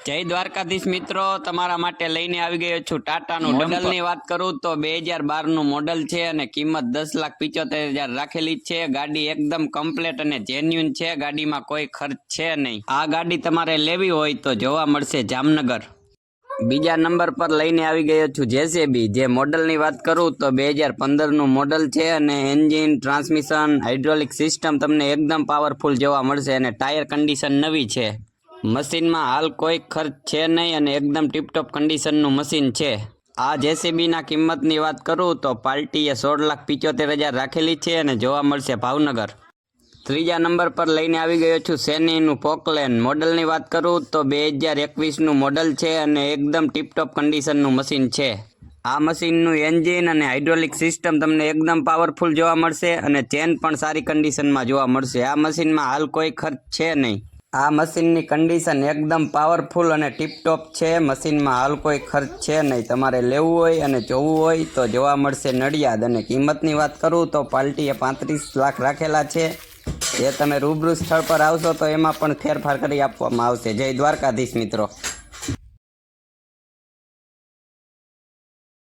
જય દ્વારકાધીશ મિત્રો, તમારા માટે લઈને આવી ગયો છું ટાટાનું મોડલની વાત કરું તો 2012 નું મોડલ છે અને કિંમત 10,75,000 રાખેલી છે। ગાડી એકદમ કમ્પ્લીટ અને જેન્યુઇન છે, ગાડીમાં કોઈ ખર્ચ છે નહીં। આ ગાડી તમારે લેવી હોય તો જોવા મળશે જામનગર। બીજા નંબર પર લઈને આવી ગયો છું જેસીબી। જે મોડલની વાત કરું તો 2015 નું મોડલ છે અને એન્જિન, ટ્રાન્સમિશન, હાઇડ્રોલિક સિસ્ટમ તમને એકદમ પાવરફુલ જોવા મળશે અને ટાયર કન્ડિશન નવી છે। મશીનમાં હાલ કોઈ ખર્ચ છે નહીં અને એકદમ ટીપટોપ કન્ડિશનનું મશીન છે। આ જેસીબીના કિંમતની વાત કરું તો પાર્ટીએ 16,75,000 રાખેલી છે અને જોવા મળશે ભાવનગર। ત્રીજા નંબર પર લઈને આવી ગયો છું સેનીનું પોકલેન। મોડલની વાત કરું તો 2021નું મોડલ છે અને એકદમ ટીપટોપ કન્ડિશનનું મશીન છે। આ મશીનનું એન્જિન અને હાઇડ્રોલિક સિસ્ટમ તમને એકદમ પાવરફુલ જોવા મળશે અને ચેન પણ સારી કન્ડિશનમાં જોવા મળશે। આ મશીનમાં હાલ કોઈ ખર્ચ છે નહીં। આ મશીનની કન્ડિશન એકદમ પાવરફુલ અને ટીપટોપ છે। મશીનમાં હાલ કોઈ ખર્ચ છે નહીં। તમારે લેવું હોય અને જોવું હોય તો જોવા મળશે નડિયાદ। અને કિંમતની વાત કરું તો પાર્ટીએ 35 લાખ રાખેલા છે। જે તમે રૂબરૂ સ્થળ પર આવશો તો એમાં પણ ફેરફાર કરી આપવામાં આવશે। જય દ્વારકાધીશ મિત્રો।